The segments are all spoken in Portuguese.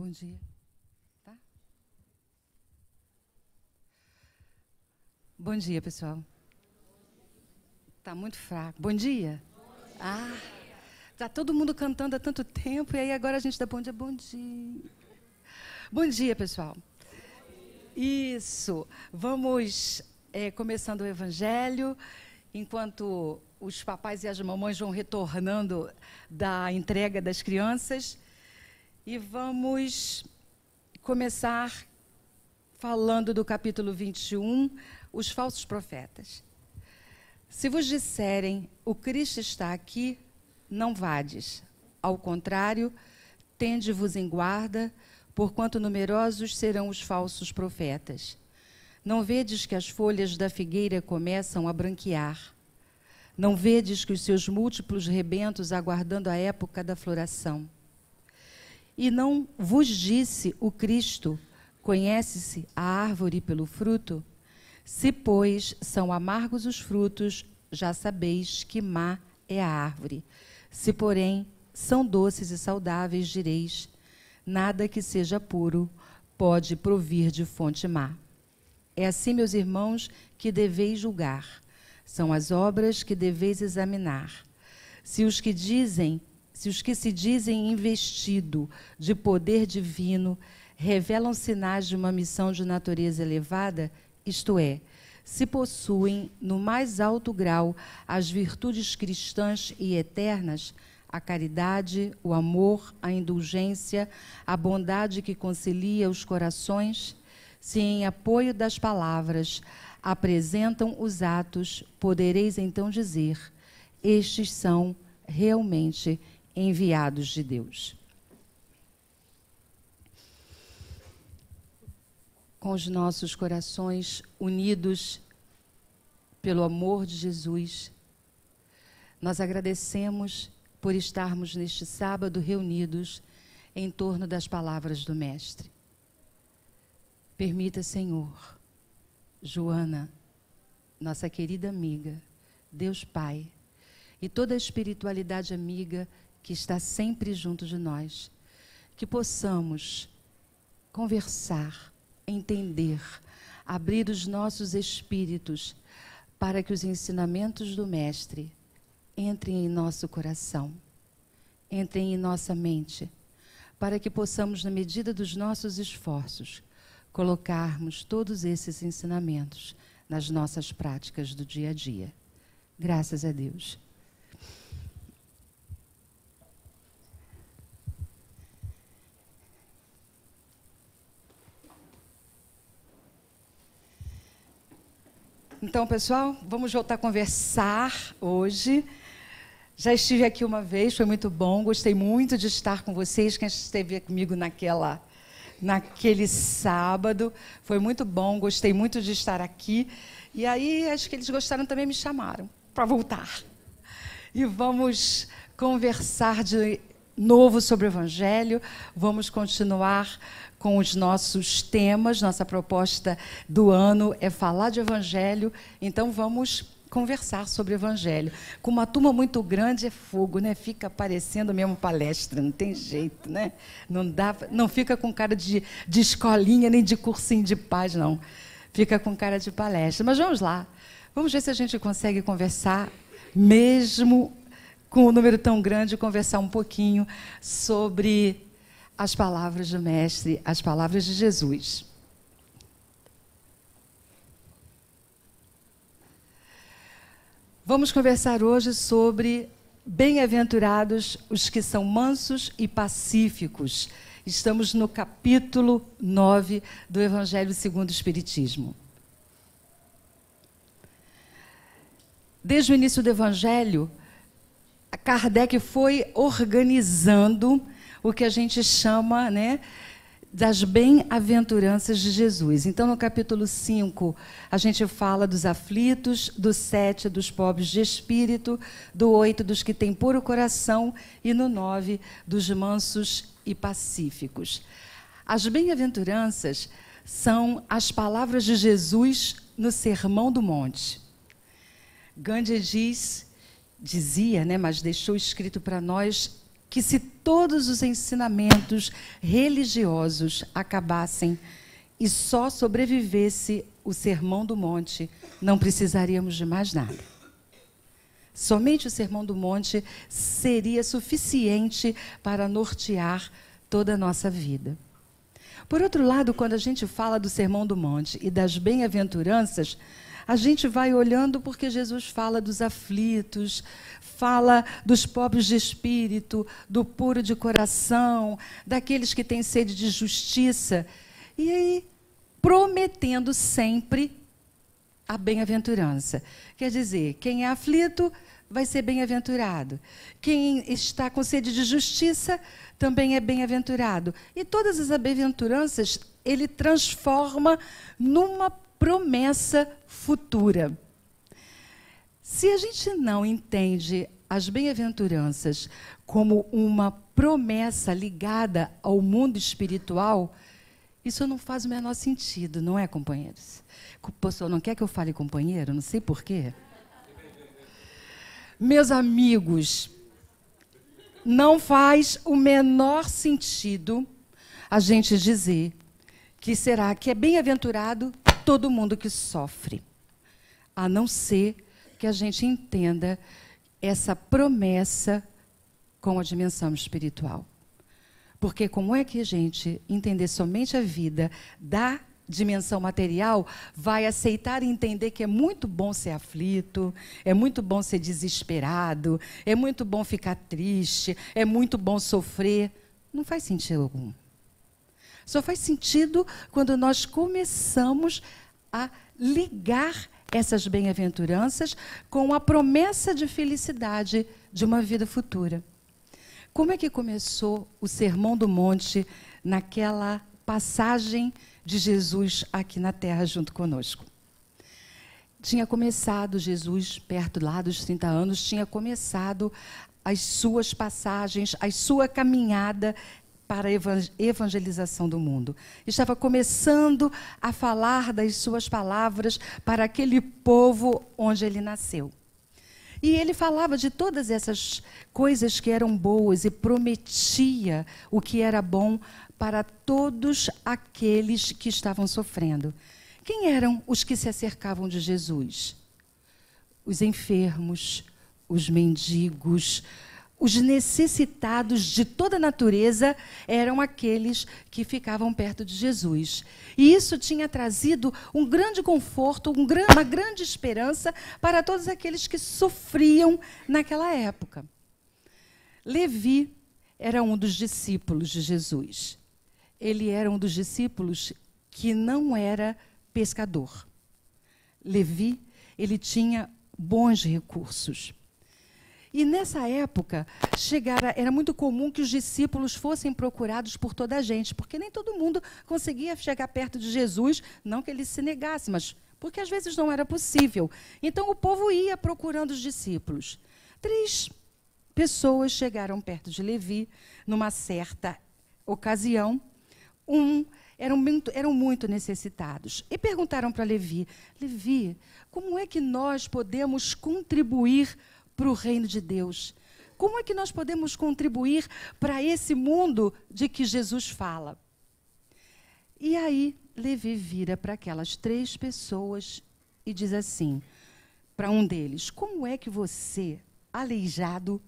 Bom dia. Tá? Bom dia, pessoal. Tá muito fraco. Bom dia. Ah, tá todo mundo cantando há tanto tempo e aí agora a gente dá bom dia, bom dia. Bom dia, pessoal. Isso. Vamos começando o Evangelho, enquanto os papais e as mamães vão retornando da entrega das crianças. E vamos começar falando do capítulo 21, os falsos profetas. Se vos disserem, o Cristo está aqui, não vades. Ao contrário, tende-vos em guarda, porquanto numerosos serão os falsos profetas. Não vedes que as folhas da figueira começam a branquear? Não vedes que os seus múltiplos rebentos aguardando a época da floração? E não vos disse o Cristo, conhece-se a árvore pelo fruto? Se, pois, são amargos os frutos, já sabeis que má é a árvore. Se, porém, são doces e saudáveis, direis, nada que seja puro pode provir de fonte má. É assim, meus irmãos, que deveis julgar. São as obras que deveis examinar. Se os que se dizem investido de poder divino revelam sinais de uma missão de natureza elevada, isto é, se possuem no mais alto grau as virtudes cristãs e eternas, a caridade, o amor, a indulgência, a bondade que concilia os corações, se em apoio das palavras apresentam os atos, podereis então dizer, estes são realmente enviados de Deus. Com os nossos corações unidos pelo amor de Jesus, nós agradecemos por estarmos neste sábado reunidos em torno das palavras do Mestre. Permita, Senhor, Joana, nossa querida amiga, Deus Pai, e toda a espiritualidade amiga que está sempre junto de nós, que possamos conversar, entender, abrir os nossos espíritos para que os ensinamentos do Mestre entrem em nosso coração, entrem em nossa mente, para que possamos, na medida dos nossos esforços, colocarmos todos esses ensinamentos nas nossas práticas do dia a dia. Graças a Deus. Então, pessoal, vamos voltar a conversar hoje. Já estive aqui uma vez, foi muito bom, gostei muito de estar com vocês, quem esteve comigo naquele sábado, foi muito bom, gostei muito de estar aqui. E aí, acho que eles gostaram também, me chamaram para voltar. E vamos conversar de novo sobre o Evangelho, vamos continuar com os nossos temas. Nossa proposta do ano é falar de Evangelho, então vamos conversar sobre o Evangelho. Com uma turma muito grande é fogo, né? Fica parecendo mesmo palestra, não tem jeito, né? Não fica com cara de escolinha, nem de cursinho de paz, não. Fica com cara de palestra. Mas vamos lá, vamos ver se a gente consegue conversar, mesmo com um número tão grande, conversar um pouquinho sobre as palavras do Mestre, as palavras de Jesus. Vamos conversar hoje sobre bem-aventurados os que são mansos e pacíficos. Estamos no capítulo 9 do Evangelho segundo o Espiritismo. Desde o início do Evangelho, Kardec foi organizando o que a gente chama, né, das bem-aventuranças de Jesus. Então, no capítulo 5, a gente fala dos aflitos, do 7, dos pobres de espírito, do 8, dos que têm puro coração, e no 9, dos mansos e pacíficos. As bem-aventuranças são as palavras de Jesus no Sermão do Monte. Gandhi dizia, né, mas deixou escrito para nós que se todos os ensinamentos religiosos acabassem e só sobrevivesse o Sermão do Monte, não precisaríamos de mais nada. Somente o Sermão do Monte seria suficiente para nortear toda a nossa vida. Por outro lado, quando a gente fala do Sermão do Monte e das bem-aventuranças, a gente vai olhando porque Jesus fala dos aflitos, fala dos pobres de espírito, do puro de coração, daqueles que têm sede de justiça, e aí prometendo sempre a bem-aventurança. Quer dizer, quem é aflito vai ser bem-aventurado. Quem está com sede de justiça também é bem-aventurado. E todas as bem-aventuranças ele transforma numa promessa futura. Se a gente não entende as bem-aventuranças como uma promessa ligada ao mundo espiritual, isso não faz o menor sentido, não é, companheiros? O pastor não quer que eu fale companheiro? Não sei por quê. Meus amigos, não faz o menor sentido a gente dizer que será que é bem-aventurado todo mundo que sofre, a não ser que a gente entenda essa promessa com a dimensão espiritual. Porque como é que a gente entender somente a vida da dimensão material vai aceitar e entender que é muito bom ser aflito, é muito bom ser desesperado, é muito bom ficar triste, é muito bom sofrer? Não faz sentido algum. Só faz sentido quando nós começamos a ligar essas bem-aventuranças com a promessa de felicidade de uma vida futura. Como é que começou o Sermão do Monte naquela passagem de Jesus aqui na terra junto conosco? Tinha começado Jesus, perto lá dos 30 anos, tinha começado as suas passagens, a sua caminhada para a evangelização do mundo. Estava começando a falar das suas palavras para aquele povo onde ele nasceu. E ele falava de todas essas coisas que eram boas e prometia o que era bom para todos aqueles que estavam sofrendo. Quem eram os que se acercavam de Jesus? Os enfermos, os mendigos, os necessitados de toda a natureza eram aqueles que ficavam perto de Jesus. E isso tinha trazido um grande conforto, uma grande esperança para todos aqueles que sofriam naquela época. Levi era um dos discípulos de Jesus. Ele era um dos discípulos que não era pescador. Levi, ele tinha bons recursos. E nessa época, era muito comum que os discípulos fossem procurados por toda a gente, porque nem todo mundo conseguia chegar perto de Jesus, não que ele se negasse, mas porque às vezes não era possível. Então o povo ia procurando os discípulos. 3 pessoas chegaram perto de Levi numa certa ocasião. Eram muito necessitados. E perguntaram para Levi: Levi, como é que nós podemos contribuir para o reino de Deus? Como é que nós podemos contribuir para esse mundo de que Jesus fala? E aí, Levi vira para aquelas 3 pessoas e diz assim, para um deles: como é que você, aleijado,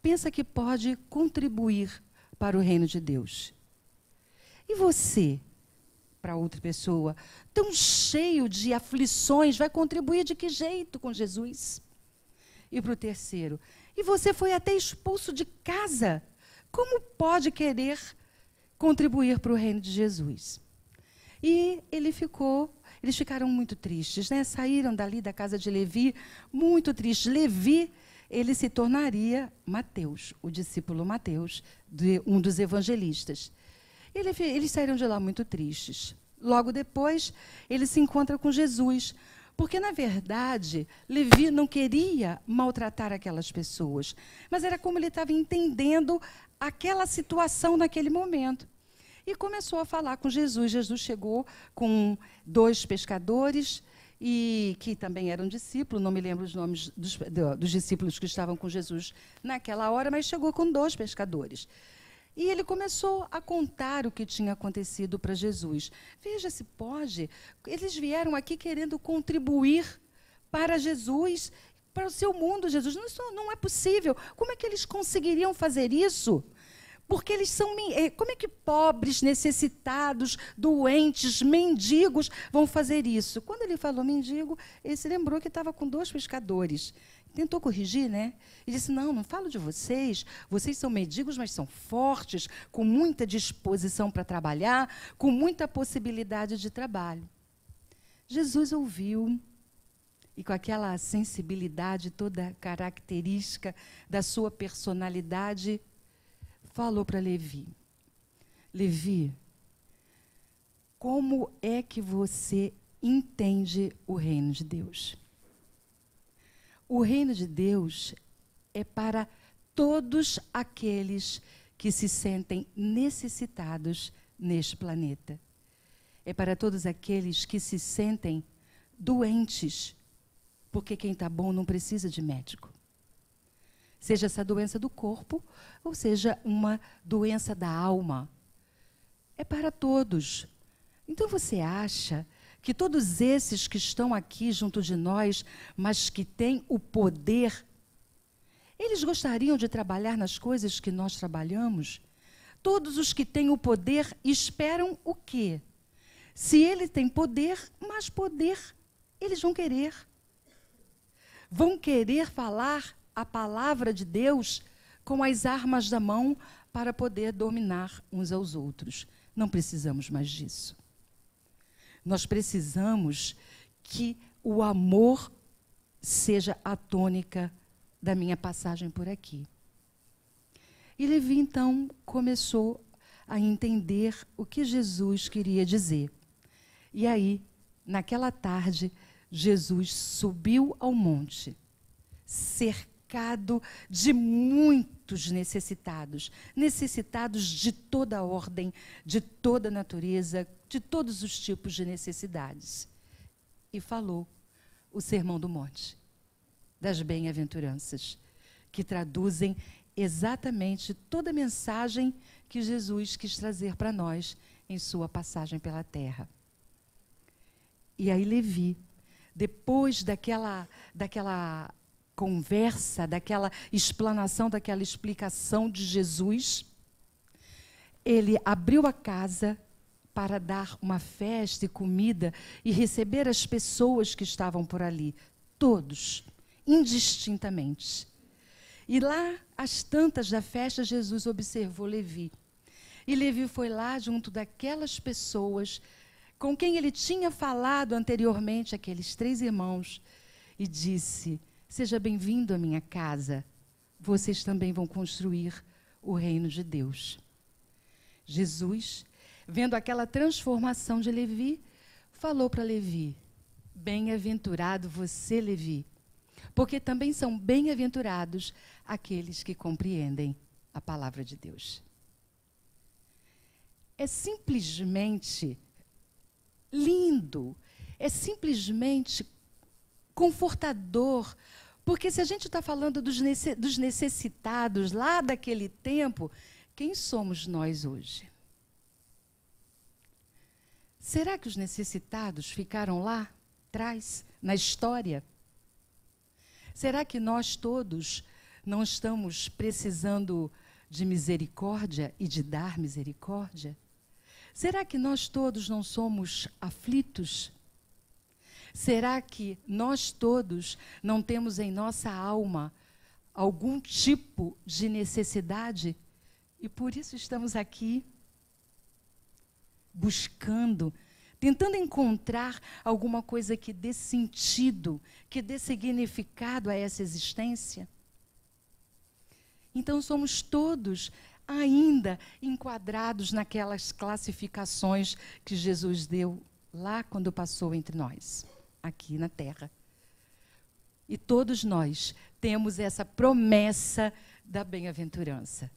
pensa que pode contribuir para o reino de Deus? E você, para outra pessoa, tão cheio de aflições, vai contribuir de que jeito com Jesus? E para o terceiro: e você foi até expulso de casa, como pode querer contribuir para o reino de Jesus? E eles ficaram muito tristes, né? Saíram dali da casa de Levi muito tristes. Levi, ele se tornaria Mateus, o discípulo Mateus, um dos evangelistas. Eles saíram de lá muito tristes. Logo depois, ele se encontra com Jesus, porque, na verdade, Levi não queria maltratar aquelas pessoas, mas era como ele estava entendendo aquela situação naquele momento. E começou a falar com Jesus. Jesus chegou com 2 pescadores e que também era um discípulo, não me lembro os nomes dos discípulos que estavam com Jesus naquela hora, mas chegou com 2 pescadores. E ele começou a contar o que tinha acontecido para Jesus. Veja se pode. Eles vieram aqui querendo contribuir para Jesus, para o seu mundo, Jesus. Isso não é possível. Como é que eles conseguiriam fazer isso? Porque eles são... Como é que pobres, necessitados, doentes, mendigos vão fazer isso? Quando ele falou mendigo, ele se lembrou que estava com 2 pescadores. Tentou corrigir, né? E disse, não falo de vocês. Vocês são mendigos, mas são fortes, com muita disposição para trabalhar, com muita possibilidade de trabalho. Jesus ouviu, e com aquela sensibilidade toda característica da sua personalidade, falou para Levi, Levi, como é que você entende o reino de Deus? O reino de Deus é para todos aqueles que se sentem necessitados neste planeta. É para todos aqueles que se sentem doentes, porque quem está bom não precisa de médico. Seja essa doença do corpo, ou seja uma doença da alma. É para todos. Então você acha que todos esses que estão aqui junto de nós, mas que têm o poder, eles gostariam de trabalhar nas coisas que nós trabalhamos? Todos os que têm o poder esperam o quê? Se ele tem poder, mais poder eles vão querer. Vão querer falar a palavra de Deus com as armas da mão para poder dominar uns aos outros. Não precisamos mais disso. Nós precisamos que o amor seja a tônica da minha passagem por aqui. E Levi, então, começou a entender o que Jesus queria dizer. E aí, naquela tarde, Jesus subiu ao monte, cercado de muitos necessitados, necessitados de toda ordem, de toda natureza, de todos os tipos de necessidades. E falou o Sermão do Monte, das bem-aventuranças, que traduzem exatamente toda a mensagem que Jesus quis trazer para nós em sua passagem pela terra. E aí Levi, depois daquela conversa, daquela explanação, daquela explicação de Jesus, ele abriu a casa para dar uma festa e comida e receber as pessoas que estavam por ali, todos, indistintamente. E lá, às tantas da festa, Jesus observou Levi. E Levi foi lá junto daquelas pessoas com quem ele tinha falado anteriormente, aqueles 3 irmãos, e disse, seja bem-vindo à minha casa, vocês também vão construir o reino de Deus. Jesus, vendo aquela transformação de Levi, falou para Levi, bem-aventurado você, Levi, porque também são bem-aventurados aqueles que compreendem a palavra de Deus. É simplesmente lindo, é simplesmente confortador, porque se a gente está falando dos necessitados lá daquele tempo, quem somos nós hoje? Será que os necessitados ficaram lá atrás, na história? Será que nós todos não estamos precisando de misericórdia e de dar misericórdia? Será que nós todos não somos aflitos? Será que nós todos não temos em nossa alma algum tipo de necessidade? E por isso estamos aqui buscando, tentando encontrar alguma coisa que dê sentido, que dê significado a essa existência. Então somos todos ainda enquadrados naquelas classificações que Jesus deu lá quando passou entre nós, aqui na terra. E todos nós temos essa promessa da bem-aventurança.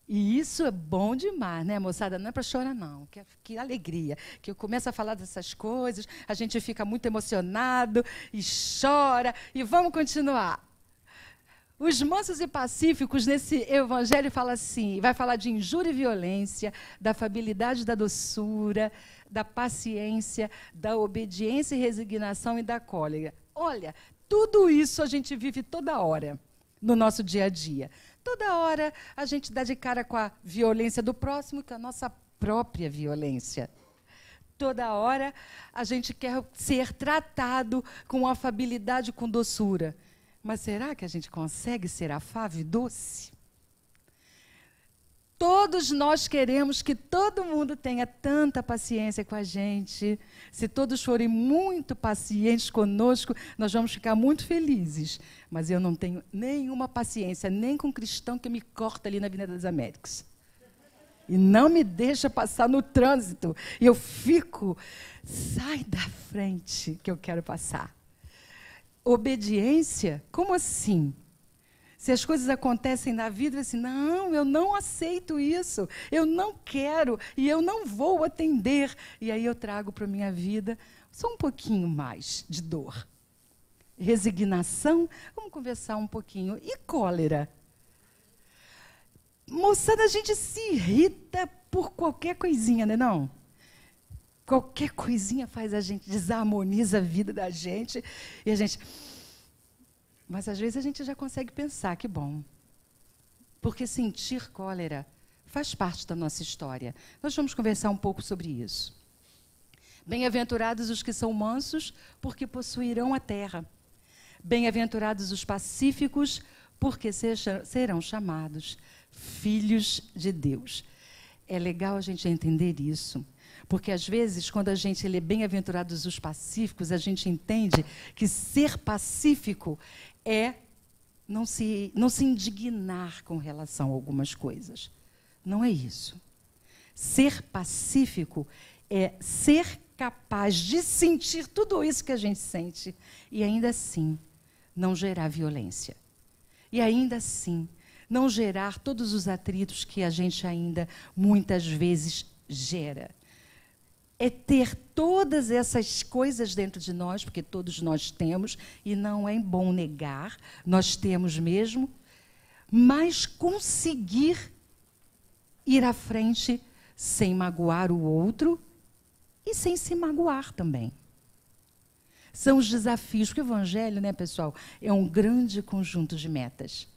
E isso é bom demais, né, moçada? Não é para chorar, não. Que alegria. Que eu começo a falar dessas coisas, a gente fica muito emocionado e chora. E vamos continuar. Os mansos e pacíficos, nesse evangelho, fala assim, vai falar de injúria e violência, da afabilidade e da doçura, da paciência, da obediência e resignação e da cólera. Olha, tudo isso a gente vive toda hora no nosso dia a dia. Toda hora a gente dá de cara com a violência do próximo, com a nossa própria violência. Toda hora a gente quer ser tratado com afabilidade e com doçura. Mas será que a gente consegue ser afável e doce? Todos nós queremos que todo mundo tenha tanta paciência com a gente. Se todos forem muito pacientes conosco, nós vamos ficar muito felizes. Mas eu não tenho nenhuma paciência, nem com um cristão que me corta ali na Avenida das Américas. E não me deixa passar no trânsito. E eu fico, sai da frente que eu quero passar. Obediência? Como assim? Se as coisas acontecem na vida, assim, não, eu não aceito isso, eu não quero e eu não vou atender. E aí eu trago para a minha vida só um pouquinho mais de dor. Resignação, vamos conversar um pouquinho. E cólera? Moçada, a gente se irrita por qualquer coisinha, né, não? Qualquer coisinha faz a gente, desarmoniza a vida da gente e a gente... Mas, às vezes, a gente já consegue pensar, que bom. Porque sentir cólera faz parte da nossa história. Nós vamos conversar um pouco sobre isso. Bem-aventurados os que são mansos, porque possuirão a terra. Bem-aventurados os pacíficos, porque serão chamados filhos de Deus. É legal a gente entender isso. Porque, às vezes, quando a gente lê bem-aventurados os pacíficos, a gente entende que ser pacífico é não se indignar com relação a algumas coisas. Não é isso. Ser pacífico é ser capaz de sentir tudo isso que a gente sente e, ainda assim, não gerar violência. E, ainda assim, não gerar todos os atritos que a gente ainda, muitas vezes, gera. É ter todas essas coisas dentro de nós, porque todos nós temos, e não é bom negar, nós temos mesmo, mas conseguir ir à frente sem magoar o outro e sem se magoar também. São os desafios, porque o Evangelho, né, pessoal, é um grande conjunto de metas.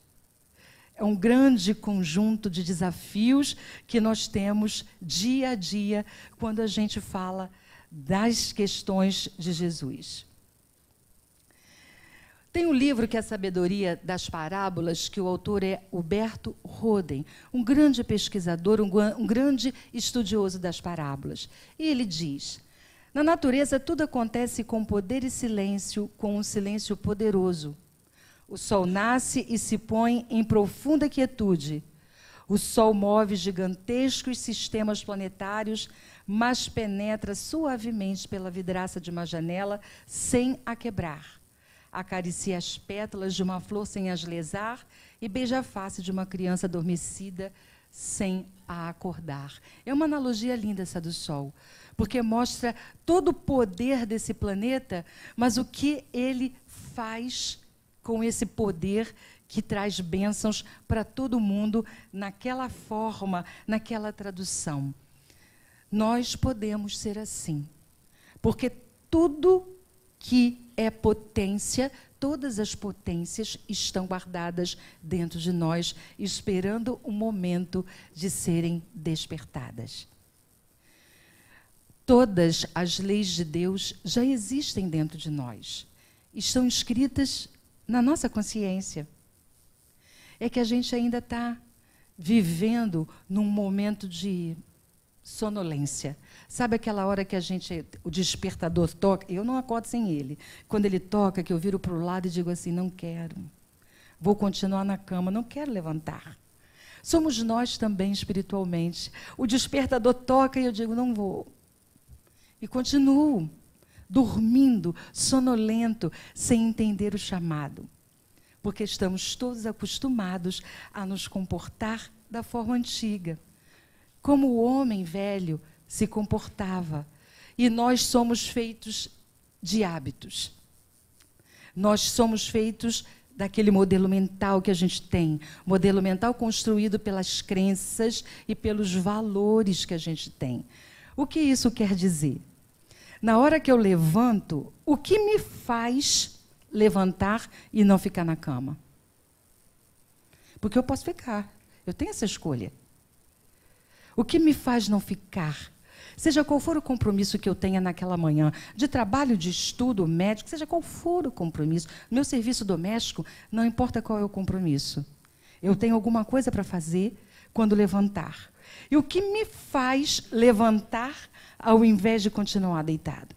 É um grande conjunto de desafios que nós temos dia a dia quando a gente fala das questões de Jesus. Tem um livro que é a Sabedoria das Parábolas, que o autor é Huberto Roden, um grande pesquisador, um grande estudioso das parábolas. E ele diz: na natureza tudo acontece com poder e silêncio, com um silêncio poderoso. O sol nasce e se põe em profunda quietude. O sol move gigantescos sistemas planetários, mas penetra suavemente pela vidraça de uma janela sem a quebrar. Acaricia as pétalas de uma flor sem as lesar e beija a face de uma criança adormecida sem a acordar. É uma analogia linda essa do sol, porque mostra todo o poder desse planeta, mas o que ele faz com esse poder que traz bênçãos para todo mundo, naquela forma, naquela tradução. Nós podemos ser assim, porque tudo que é potência, todas as potências estão guardadas dentro de nós, esperando o momento de serem despertadas. Todas as leis de Deus já existem dentro de nós, estão escritas na nossa consciência. É que a gente ainda está vivendo num momento de sonolência. Sabe aquela hora que o despertador toca? Eu não acordo sem ele. Quando ele toca, que eu viro para o lado e digo assim, não quero. Vou continuar na cama, não quero levantar. Somos nós também espiritualmente. O despertador toca e eu digo, não vou. E continuo dormindo, sonolento, sem entender o chamado. Porque estamos todos acostumados a nos comportar da forma antiga, como o homem velho se comportava. E nós somos feitos de hábitos. Nós somos feitos daquele modelo mental que a gente tem, modelo mental construído pelas crenças e pelos valores que a gente tem. O que isso quer dizer? Na hora que eu levanto, o que me faz levantar e não ficar na cama? Porque eu posso ficar, eu tenho essa escolha. O que me faz não ficar? Seja qual for o compromisso que eu tenha naquela manhã, de trabalho, de estudo, médico, seja qual for o compromisso, meu serviço doméstico, não importa qual é o compromisso. Eu tenho alguma coisa para fazer quando levantar. E o que me faz levantar ao invés de continuar deitado?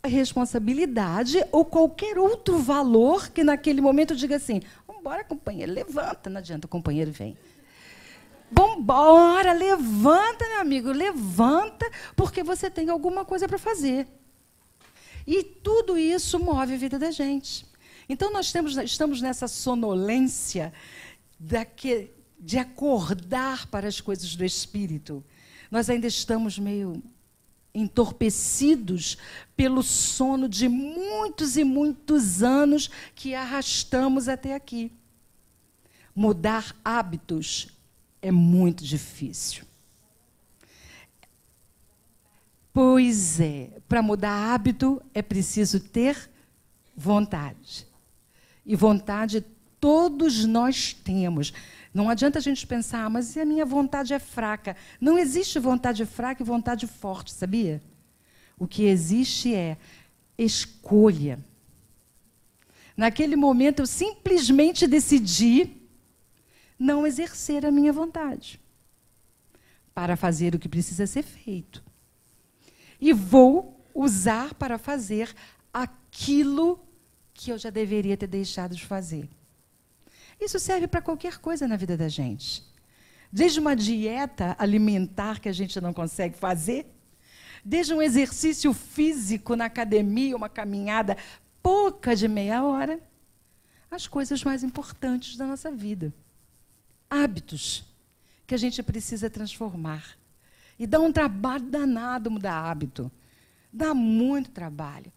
A responsabilidade ou qualquer outro valor que naquele momento eu diga assim, vamos embora, companheiro, levanta, não adianta, o companheiro vem. Vambora, levanta, meu amigo, levanta, porque você tem alguma coisa para fazer. E tudo isso move a vida da gente. Então, nós estamos nessa sonolência de acordar para as coisas do Espírito. Nós ainda estamos meio entorpecidos pelo sono de muitos e muitos anos que arrastamos até aqui. Mudar hábitos é muito difícil. Pois é, para mudar hábito é preciso ter vontade. E vontade todos nós temos. Não adianta a gente pensar, mas a minha vontade é fraca. Não existe vontade fraca e vontade forte, sabia? O que existe é escolha. Naquele momento eu simplesmente decidi não exercer a minha vontade para fazer o que precisa ser feito. E vou usar para fazer aquilo que eu já deveria ter deixado de fazer. Isso serve para qualquer coisa na vida da gente. Desde uma dieta alimentar que a gente não consegue fazer, desde um exercício físico na academia, uma caminhada pouca de meia hora, as coisas mais importantes da nossa vida. Hábitos que a gente precisa transformar. E dá um trabalho danado mudar hábito. Dá muito trabalho.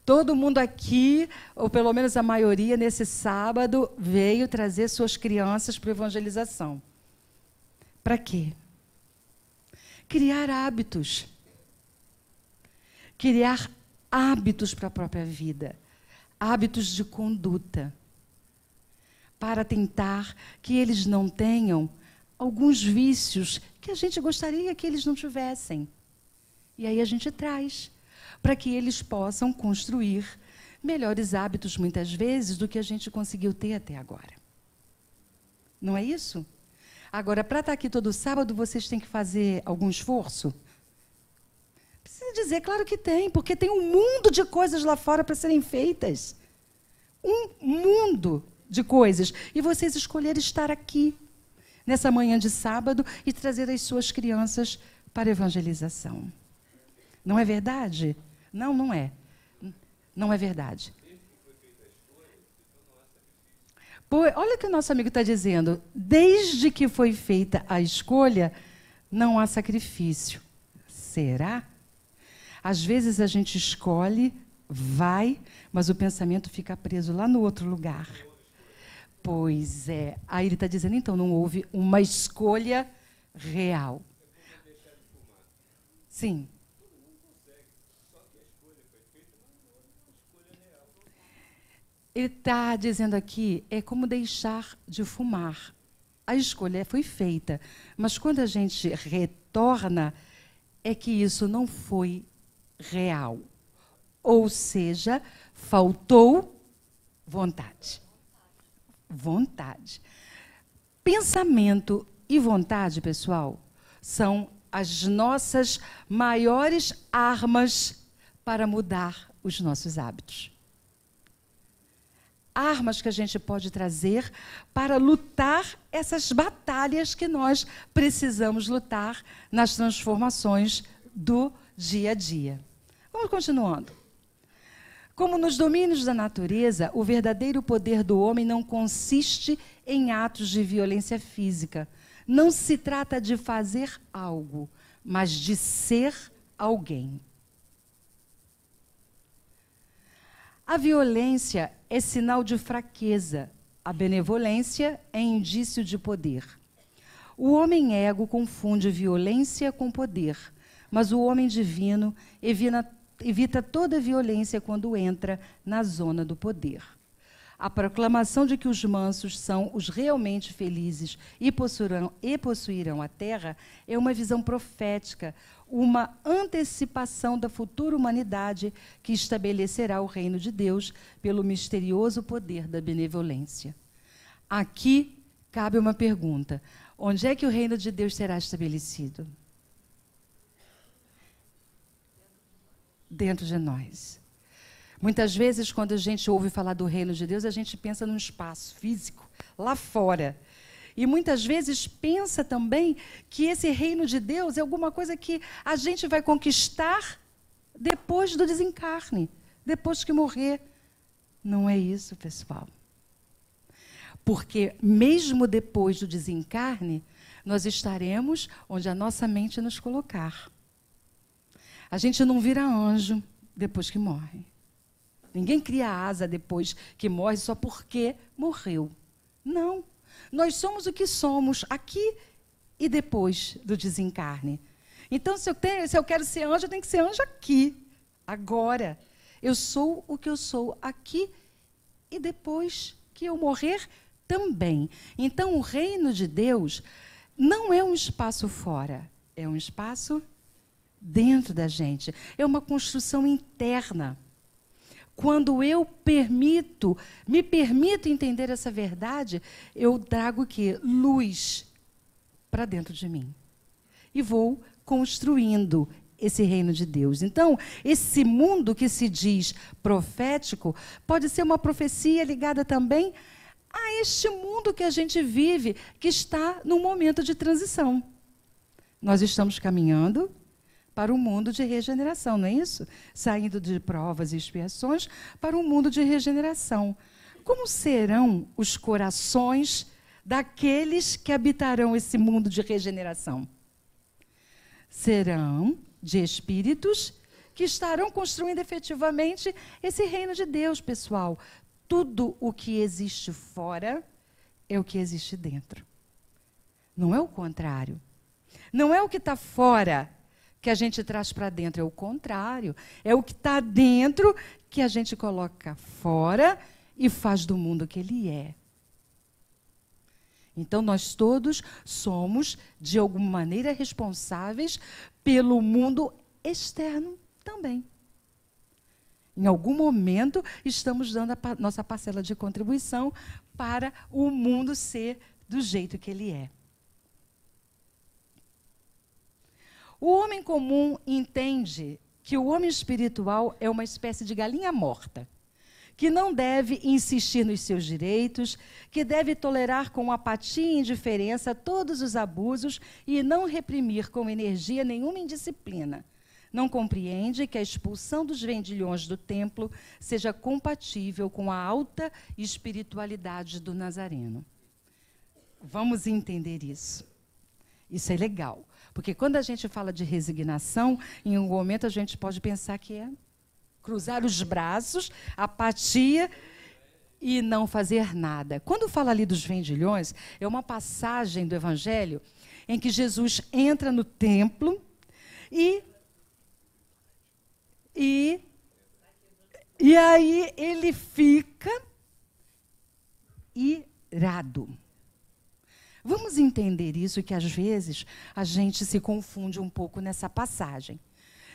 Todo mundo aqui, ou pelo menos a maioria, nesse sábado, veio trazer suas crianças para a evangelização. Para quê? Criar hábitos. Criar hábitos para a própria vida. Hábitos de conduta. Para tentar que eles não tenham alguns vícios que a gente gostaria que eles não tivessem. E aí a gente traz, para que eles possam construir melhores hábitos, muitas vezes, do que a gente conseguiu ter até agora. Não é isso? Agora, para estar aqui todo sábado, vocês têm que fazer algum esforço? Precisa dizer, claro que tem, porque tem um mundo de coisas lá fora para serem feitas. Um mundo de coisas. E vocês escolheram estar aqui, nessa manhã de sábado, e trazer as suas crianças para a evangelização. Não é verdade? Não, não é. Não é verdade. Olha o que o nosso amigo está dizendo. Desde que foi feita a escolha, não há sacrifício. Será? Às vezes a gente escolhe, vai, mas o pensamento fica preso lá no outro lugar. Pois é. Aí ele está dizendo, então, não houve uma escolha real. Sim. Ele está dizendo aqui, é como deixar de fumar. A escolha foi feita, mas quando a gente retorna, é que isso não foi real. Ou seja, faltou vontade. Vontade. Pensamento e vontade, pessoal, são as nossas maiores armas para mudar os nossos hábitos. Armas que a gente pode trazer para lutar essas batalhas que nós precisamos lutar nas transformações do dia a dia. Vamos continuando. Como nos domínios da natureza, o verdadeiro poder do homem não consiste em atos de violência física. Não se trata de fazer algo, mas de ser alguém. A violência é sinal de fraqueza. A benevolência é indício de poder. O homem ego confunde violência com poder, mas o homem divino evita toda violência quando entra na zona do poder. A proclamação de que os mansos são os realmente felizes e possuirão a terra é uma visão profética, uma antecipação da futura humanidade que estabelecerá o reino de Deus pelo misterioso poder da benevolência. Aqui cabe uma pergunta: onde é que o reino de Deus será estabelecido? Dentro de nós. Muitas vezes, quando a gente ouve falar do reino de Deus, a gente pensa num espaço físico, lá fora. E muitas vezes pensa também que esse reino de Deus é alguma coisa que a gente vai conquistar depois do desencarne, depois que morrer. Não é isso, pessoal. Porque mesmo depois do desencarne, nós estaremos onde a nossa mente nos colocar. A gente não vira anjo depois que morre. Ninguém cria asa depois que morre só porque morreu. Não. Nós somos o que somos aqui e depois do desencarne. Então, se eu quero ser anjo, eu tenho que ser anjo aqui, agora. Eu sou o que eu sou aqui e depois que eu morrer também. Então, o reino de Deus não é um espaço fora, é um espaço dentro da gente. É uma construção interna. Quando eu me permito entender essa verdade, eu trago o quê? Luz para dentro de mim. E vou construindo esse reino de Deus. Então, esse mundo que se diz profético pode ser uma profecia ligada também a este mundo que a gente vive, que está num momento de transição. Nós estamos caminhando para um mundo de regeneração, não é isso? Saindo de provas e expiações para um mundo de regeneração. Como serão os corações daqueles que habitarão esse mundo de regeneração? Serão de espíritos que estarão construindo efetivamente esse reino de Deus, pessoal. Tudo o que existe fora é o que existe dentro. Não é o contrário. Não é o que está fora que a gente traz para dentro, é o contrário. É o que está dentro que a gente coloca fora e faz do mundo o que ele é. Então, nós todos somos, de alguma maneira, responsáveis pelo mundo externo também. Em algum momento, estamos dando a nossa parcela de contribuição para o mundo ser do jeito que ele é. O homem comum entende que o homem espiritual é uma espécie de galinha morta, que não deve insistir nos seus direitos, que deve tolerar com apatia e indiferença todos os abusos e não reprimir com energia nenhuma indisciplina. Não compreende que a expulsão dos vendilhões do templo seja compatível com a alta espiritualidade do Nazareno. Vamos entender isso. Isso é legal. Porque quando a gente fala de resignação, em um momento a gente pode pensar que é cruzar os braços, apatia e não fazer nada. Quando fala ali dos vendilhões, é uma passagem do Evangelho em que Jesus entra no templo e aí ele fica irado. Vamos entender isso, que às vezes a gente se confunde um pouco nessa passagem.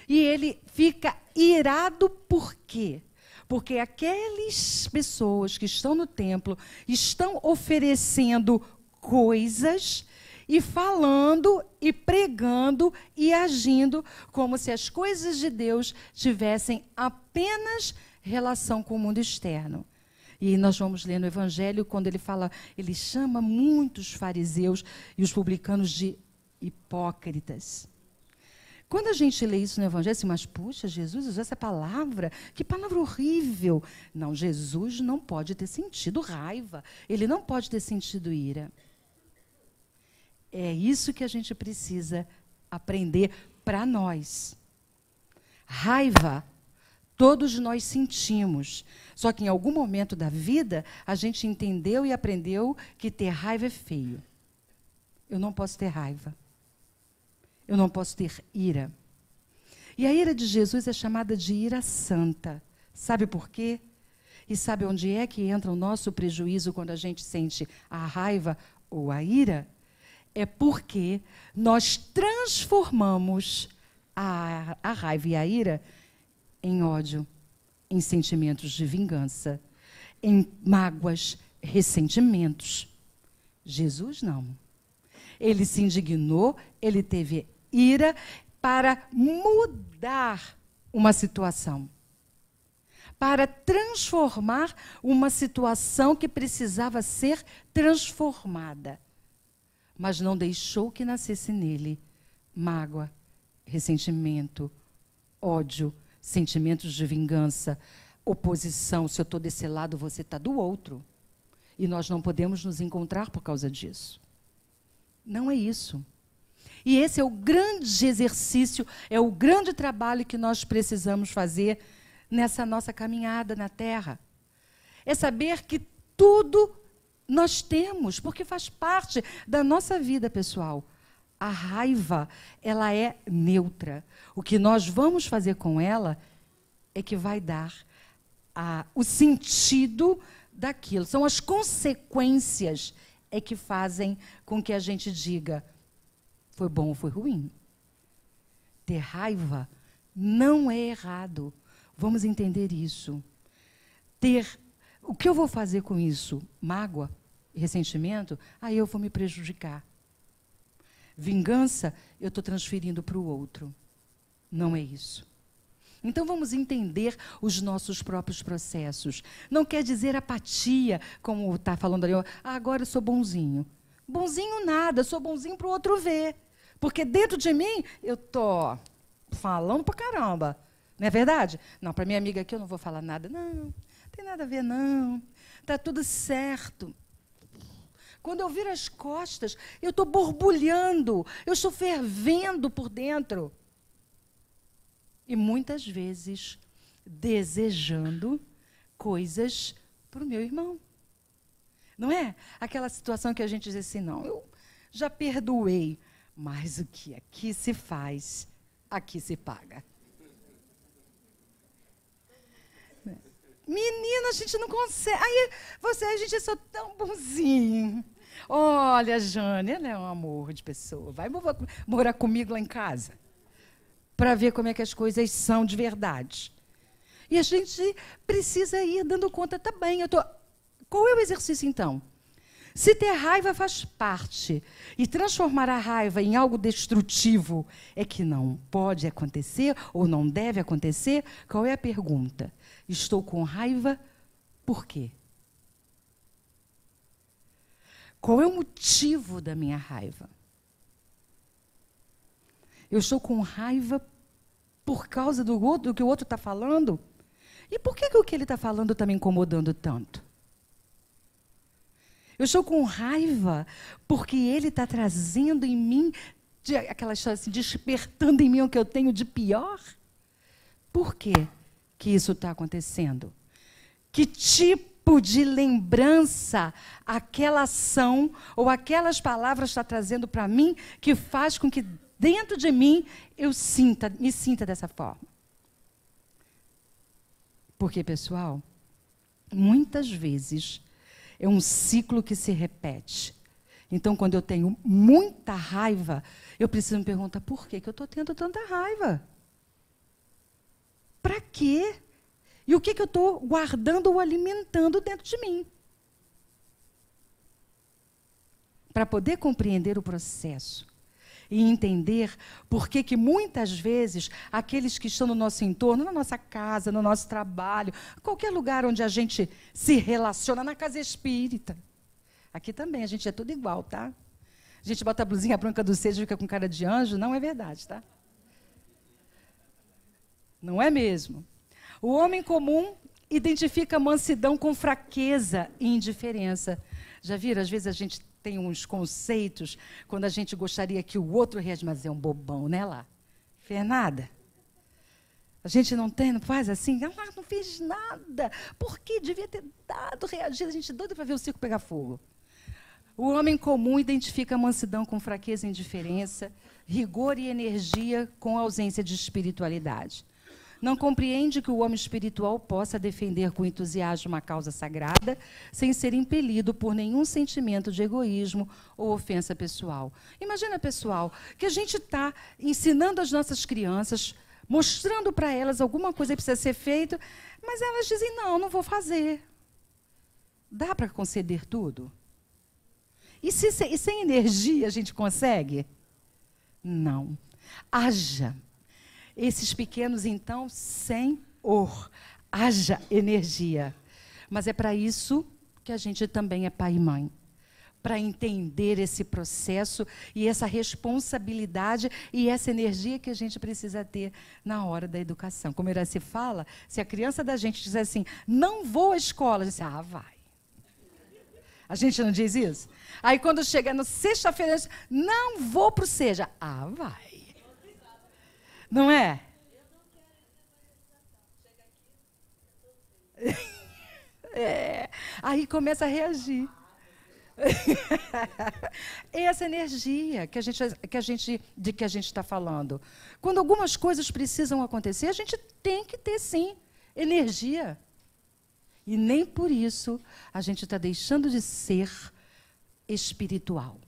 E ele fica irado por quê? Porque aquelas pessoas que estão no templo estão oferecendo coisas e falando e pregando e agindo como se as coisas de Deus tivessem apenas relação com o mundo externo. E nós vamos ler no Evangelho, quando ele fala, ele chama muitos fariseus e os publicanos de hipócritas. Quando a gente lê isso no Evangelho, assim, mas puxa, Jesus usou essa palavra, que palavra horrível. Não, Jesus não pode ter sentido raiva, ele não pode ter sentido ira. É isso que a gente precisa aprender para nós. Raiva, todos nós sentimos, só que em algum momento da vida, a gente entendeu e aprendeu que ter raiva é feio. Eu não posso ter raiva. Eu não posso ter ira. E a ira de Jesus é chamada de ira santa. Sabe por quê? E sabe onde é que entra o nosso prejuízo quando a gente sente a raiva ou a ira? É porque nós transformamos a raiva e a ira em ódio, em sentimentos de vingança, em mágoas, ressentimentos. Jesus não. Ele se indignou, ele teve ira para mudar uma situação, para transformar uma situação que precisava ser transformada, mas não deixou que nascesse nele mágoa, ressentimento, ódio, sentimentos de vingança, oposição. Se eu estou desse lado, você está do outro. E nós não podemos nos encontrar por causa disso. Não é isso. E esse é o grande exercício, é o grande trabalho que nós precisamos fazer nessa nossa caminhada na Terra. É saber que tudo nós temos, porque faz parte da nossa vida pessoal. A raiva, ela é neutra. O que nós vamos fazer com ela é que vai dar o sentido daquilo. São as consequências que fazem com que a gente diga: foi bom ou foi ruim? Ter raiva não é errado. Vamos entender isso. O que eu vou fazer com isso? Mágoa, ressentimento? Aí eu vou me prejudicar. Vingança, eu estou transferindo para o outro. Não é isso. Então vamos entender os nossos próprios processos. Não quer dizer apatia, como está falando ali, agora eu sou bonzinho. Bonzinho nada, eu sou bonzinho para o outro ver. Porque dentro de mim, eu estou falando para caramba. Não é verdade? Não, para minha amiga aqui eu não vou falar nada. Não tem nada a ver, não. Está tudo certo. Quando eu viro as costas, eu estou borbulhando, eu estou fervendo por dentro. E muitas vezes desejando coisas para o meu irmão. Não é? Aquela situação que a gente diz assim, não, eu já perdoei, mas o que aqui se faz, aqui se paga. Menina, a gente não consegue. Aí, a gente é só tão bonzinho. Olha, Jane, ela é um amor de pessoa. Vai morar comigo lá em casa, para ver como é que as coisas são de verdade. E a gente precisa ir dando conta também. Qual é o exercício, então? Se ter raiva faz parte e transformar a raiva em algo destrutivo é que não pode acontecer ou não deve acontecer, qual é a pergunta? Estou com raiva por quê? Qual é o motivo da minha raiva? Eu estou com raiva por causa do que o outro está falando? E por que o que ele está falando está me incomodando tanto? Eu estou com raiva porque ele está trazendo em mim, aquela história assim, despertando em mim o que eu tenho de pior? Por quê que isso está acontecendo? Que tipo de lembrança aquela ação ou aquelas palavras está trazendo para mim que faz com que dentro de mim eu me sinta dessa forma? Porque, pessoal, muitas vezes é um ciclo que se repete. Então, quando eu tenho muita raiva, eu preciso me perguntar, por que eu estou tendo tanta raiva? Para quê? E o que eu estou guardando ou alimentando dentro de mim? Para poder compreender o processo e entender por que muitas vezes aqueles que estão no nosso entorno, na nossa casa, no nosso trabalho, qualquer lugar onde a gente se relaciona, na casa espírita. Aqui também, a gente é tudo igual, tá? A gente bota a blusinha branca do seja e fica com cara de anjo, não é verdade, tá? Não é mesmo? O homem comum identifica mansidão com fraqueza e indiferença. Já viram? Às vezes a gente tem uns conceitos quando a gente gostaria que o outro reagisse, mas é um bobão, né lá? Fez nada. A gente não faz assim, não fiz nada. Por que devia ter dado, reagido? A gente é doido para ver o circo pegar fogo. O homem comum identifica mansidão com fraqueza e indiferença, rigor e energia com ausência de espiritualidade. Não compreende que o homem espiritual possa defender com entusiasmo uma causa sagrada, sem ser impelido por nenhum sentimento de egoísmo ou ofensa pessoal. Imagina, pessoal, que a gente está ensinando as nossas crianças, mostrando para elas alguma coisa que precisa ser feita, mas elas dizem, não vou fazer. Dá para conceder tudo? E sem energia a gente consegue? Não. Haja. Esses pequenos, então, Senhor, haja energia. Mas é para isso que a gente também é pai e mãe. Para entender esse processo e essa responsabilidade e essa energia que a gente precisa ter na hora da educação. Como Iraci fala, se a criança da gente diz assim, não vou à escola, a gente diz, vai. A gente não diz isso? Aí quando chega no sexta-feira, não vou para o SEJA. Vai. Não é? Aí começa a reagir. Essa energia que a gente está falando. Quando algumas coisas precisam acontecer, a gente tem que ter, sim, energia. E nem por isso a gente está deixando de ser espiritual.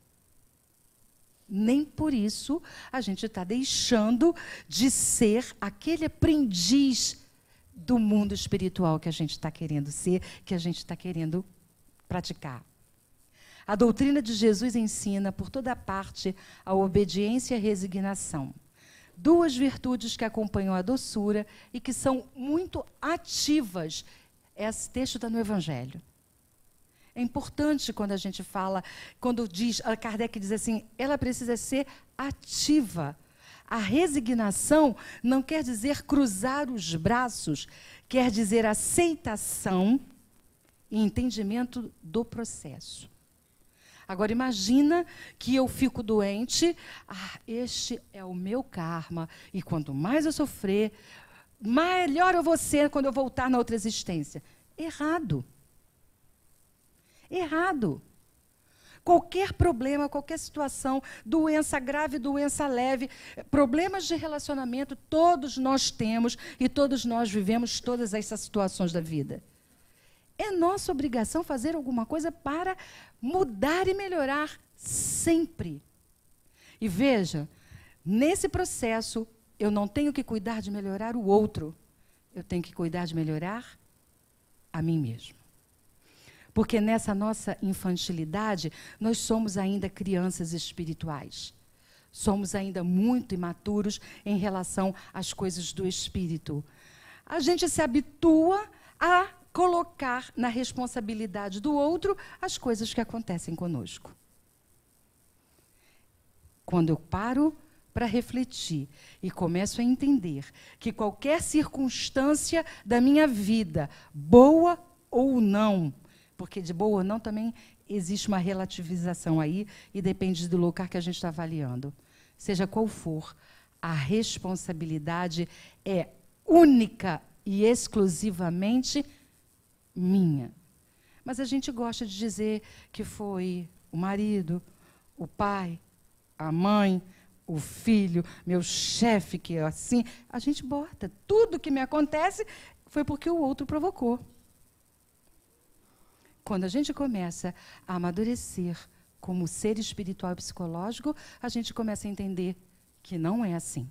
Nem por isso a gente está deixando de ser aquele aprendiz do mundo espiritual que a gente está querendo ser, que a gente está querendo praticar. A doutrina de Jesus ensina por toda parte a obediência e a resignação. Duas virtudes que acompanham a doçura e que são muito ativas. Esse texto está no Evangelho. É importante quando a gente fala, quando Kardec diz assim, ela precisa ser ativa. A resignação não quer dizer cruzar os braços, quer dizer aceitação e entendimento do processo. Agora, imagina que eu fico doente, este é o meu karma, e quanto mais eu sofrer, melhor eu vou ser quando eu voltar na outra existência. Errado. Errado. Qualquer problema, qualquer situação, doença grave, doença leve, problemas de relacionamento, todos nós temos e todos nós vivemos todas essas situações da vida. É nossa obrigação fazer alguma coisa para mudar e melhorar sempre. E veja, nesse processo, eu não tenho que cuidar de melhorar o outro, eu tenho que cuidar de melhorar a mim mesmo. Porque nessa nossa infantilidade, nós somos ainda crianças espirituais. Somos ainda muito imaturos em relação às coisas do espírito. A gente se habitua a colocar na responsabilidade do outro as coisas que acontecem conosco. Quando eu paro para refletir e começo a entender que qualquer circunstância da minha vida, boa ou não, porque de boa ou não também existe uma relativização aí e depende do lugar que a gente está avaliando. Seja qual for, a responsabilidade é única e exclusivamente minha. Mas a gente gosta de dizer que foi o marido, o pai, a mãe, o filho, meu chefe, que é assim. A gente bota. Tudo que me acontece foi porque o outro provocou. Quando a gente começa a amadurecer como ser espiritual e psicológico, a gente começa a entender que não é assim.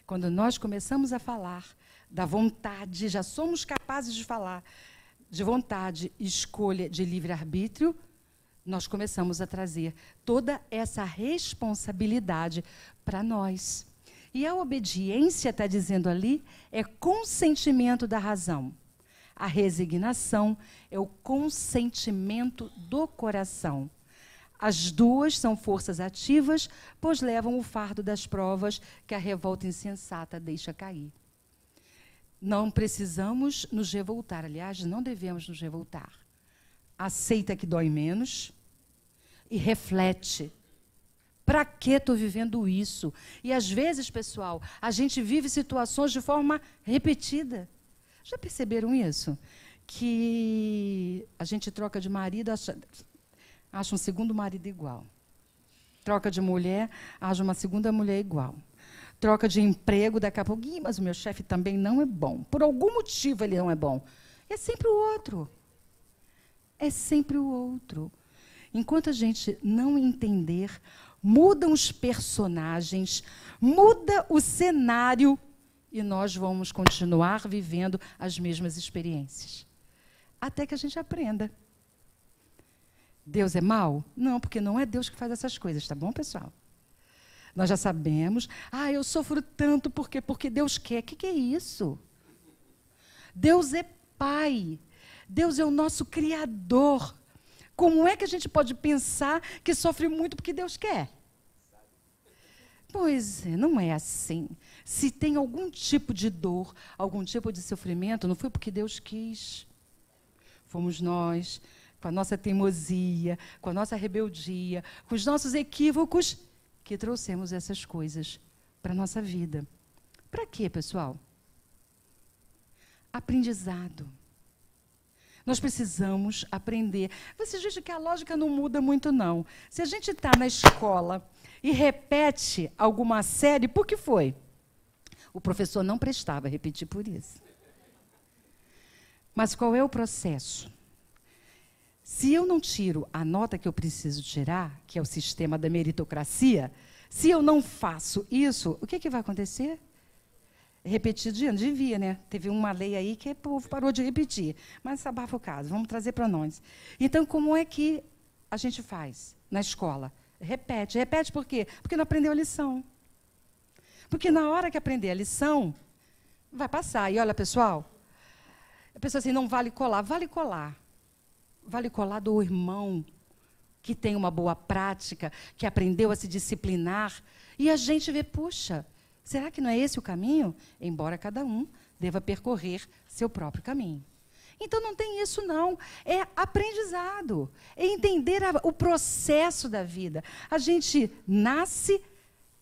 Quando nós começamos a falar da vontade, já somos capazes de falar de vontade, escolha, de livre-arbítrio, nós começamos a trazer toda essa responsabilidade para nós. E a obediência, está dizendo ali, é consentimento da razão. A resignação é o consentimento do coração. As duas são forças ativas, pois levam o fardo das provas que a revolta insensata deixa cair. Não precisamos nos revoltar. Aliás, não devemos nos revoltar. Aceita que dói menos e reflete. Para que estou vivendo isso? E às vezes, pessoal, a gente vive situações de forma repetida. Já perceberam isso? Que a gente troca de marido, acha um segundo marido igual. Troca de mulher, acha uma segunda mulher igual. Troca de emprego, daqui a pouco, mas o meu chefe também não é bom. Por algum motivo ele não é bom. É sempre o outro. É sempre o outro. Enquanto a gente não entender, mudam os personagens, muda o cenário e nós vamos continuar vivendo as mesmas experiências. Até que a gente aprenda. Deus é mau? Não, porque não é Deus que faz essas coisas, tá bom, pessoal? Nós já sabemos. Eu sofro tanto porque Deus quer. O que é isso? Deus é Pai. Deus é o nosso Criador. Como é que a gente pode pensar que sofre muito porque Deus quer? Pois é, não é assim. Se tem algum tipo de dor, algum tipo de sofrimento, não foi porque Deus quis. Fomos nós, com a nossa teimosia, com a nossa rebeldia, com os nossos equívocos, que trouxemos essas coisas para a nossa vida. Para quê, pessoal? Aprendizado. Nós precisamos aprender. Vocês veem que a lógica não muda muito, não. Se a gente está na escola e repete alguma série, por que foi? O professor não prestava repetir por isso. Mas qual é o processo? Se eu não tiro a nota que eu preciso tirar, que é o sistema da meritocracia, se eu não faço isso, o que vai acontecer? Repetir de ano, devia, né? Teve uma lei aí que o povo parou de repetir. Mas abafa o caso, vamos trazer para nós. Então, como é que a gente faz na escola? Repete. Repete por quê? Porque não aprendeu a lição. Porque na hora que aprender a lição, vai passar. E olha, pessoal, a pessoa assim, não vale colar. Vale colar. Vale colar do irmão que tem uma boa prática, que aprendeu a se disciplinar. E a gente vê, puxa, será que não é esse o caminho? Embora cada um deva percorrer seu próprio caminho. Então, não tem isso, não. É aprendizado. É entender o processo da vida. A gente nasce,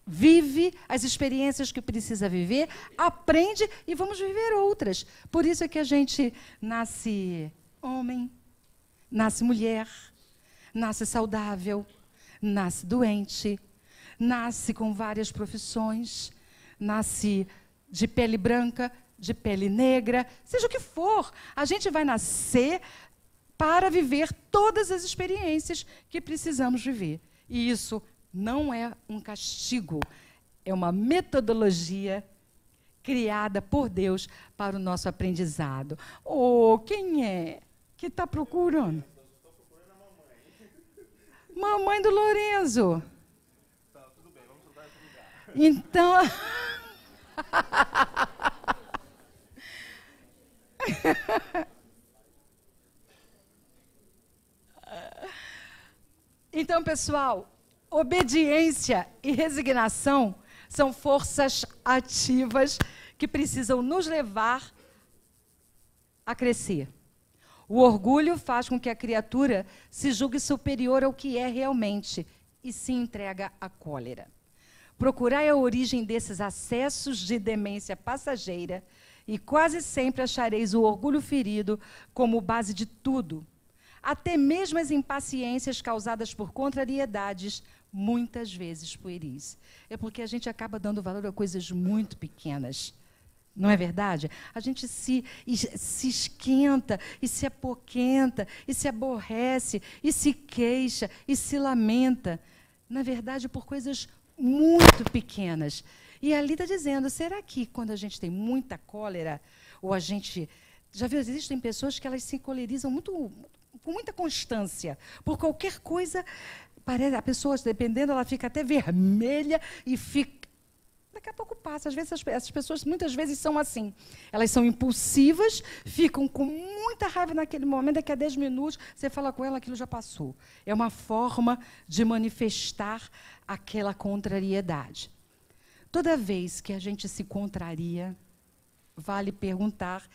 vive as experiências que precisa viver, aprende e vamos viver outras. Por isso é que a gente nasce homem, nasce mulher, nasce saudável, nasce doente, nasce com várias profissões, nasce de pele branca, de pele negra, seja o que for. A gente vai nascer para viver todas as experiências que precisamos viver. E isso não é um castigo, é uma metodologia criada por Deus para o nosso aprendizado. Quem é que está procurando? Estou procurando a mamãe. Mamãe do Lorenzo. Tá, tudo bem, vamos soltar esse lugar. Então... Então, pessoal, obediência e resignação são forças ativas que precisam nos levar a crescer. O orgulho faz com que a criatura se julgue superior ao que é realmente e se entrega à cólera. Procurai a origem desses acessos de demência passageira e quase sempre achareis o orgulho ferido como base de tudo. Até mesmo as impaciências causadas por contrariedades, muitas vezes pueris. É porque a gente acaba dando valor a coisas muito pequenas. Não é verdade? A gente se esquenta, e se apoquenta, e se aborrece, e se queixa, e se lamenta. Na verdade, por coisas muito pequenas. E ali está dizendo, será que quando a gente tem muita cólera, ou a gente... Já viu, existem pessoas que elas se colerizam com muita constância. Por qualquer coisa, parece, a pessoa, dependendo, ela fica até vermelha e fica... Daqui a pouco passa. Às vezes, essas pessoas, muitas vezes, são assim. Elas são impulsivas, ficam com muita raiva naquele momento, daqui a 10 minutos, você fala com ela, aquilo já passou. É uma forma de manifestar aquela contrariedade. Toda vez que a gente se contraria, vale perguntar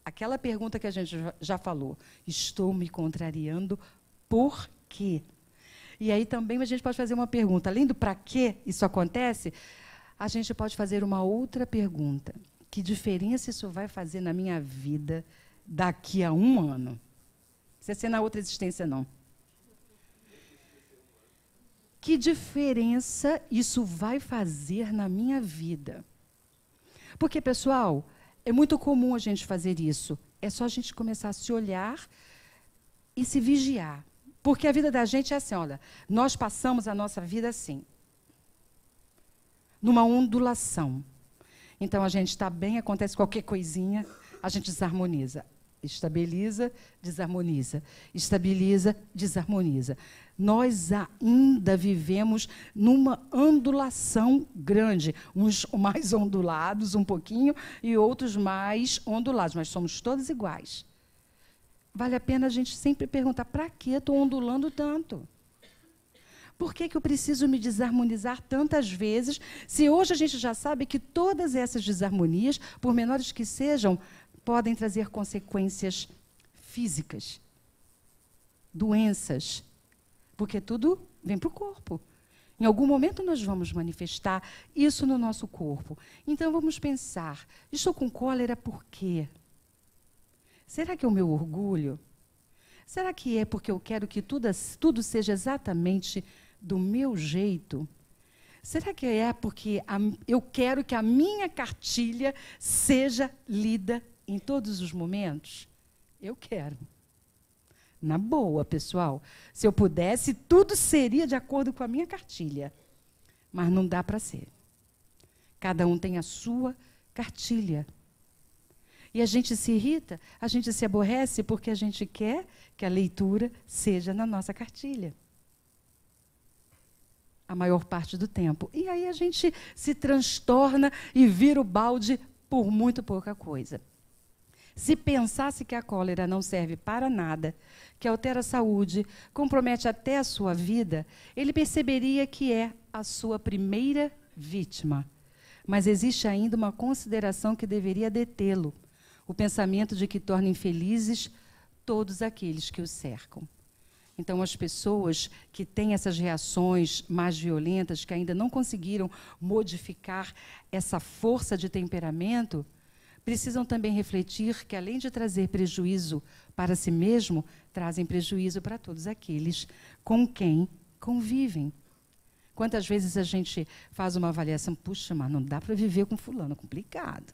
aquela pergunta que a gente já falou. Estou me contrariando por quê? E aí também a gente pode fazer uma pergunta. Além do para que isso acontece, a gente pode fazer uma outra pergunta. Que diferença isso vai fazer na minha vida daqui a 1 ano? Não precisa ser na outra existência, não. Que diferença isso vai fazer na minha vida? Porque, pessoal, é muito comum a gente fazer isso. É só a gente começar a se olhar e se vigiar. Porque a vida da gente é assim, olha, nós passamos a nossa vida assim, numa ondulação. Então, a gente está bem, acontece qualquer coisinha, a gente desarmoniza. Estabiliza, desarmoniza. Estabiliza, desarmoniza. Nós ainda vivemos numa ondulação grande. Uns mais ondulados um pouquinho e outros mais ondulados, mas somos todos iguais. Vale a pena a gente sempre perguntar, para que estou ondulando tanto? Por que eu preciso me desarmonizar tantas vezes, se hoje a gente já sabe que todas essas desarmonias, por menores que sejam, podem trazer consequências físicas, doenças, porque tudo vem para o corpo. Em algum momento nós vamos manifestar isso no nosso corpo. Então vamos pensar, estou com cólera por quê? Será que é o meu orgulho? Será que é porque eu quero que tudo seja exatamente do meu jeito? Será que é porque eu quero que a minha cartilha seja lida em todos os momentos? Eu quero. Na boa, pessoal. Se eu pudesse, tudo seria de acordo com a minha cartilha. Mas não dá para ser. Cada um tem a sua cartilha. E a gente se irrita, a gente se aborrece porque a gente quer que a leitura seja na nossa cartilha. A maior parte do tempo. E aí a gente se transtorna e vira o balde por muito pouca coisa. Se pensasse que a cólera não serve para nada, que altera a saúde, compromete até a sua vida, ele perceberia que é a sua primeira vítima. Mas existe ainda uma consideração que deveria detê-lo. O pensamento de que torna infelizes todos aqueles que o cercam. Então, as pessoas que têm essas reações mais violentas, que ainda não conseguiram modificar essa força de temperamento, precisam também refletir que, além de trazer prejuízo para si mesmo, trazem prejuízo para todos aqueles com quem convivem. Quantas vezes a gente faz uma avaliação, puxa, mas não dá para viver com fulano, é complicado.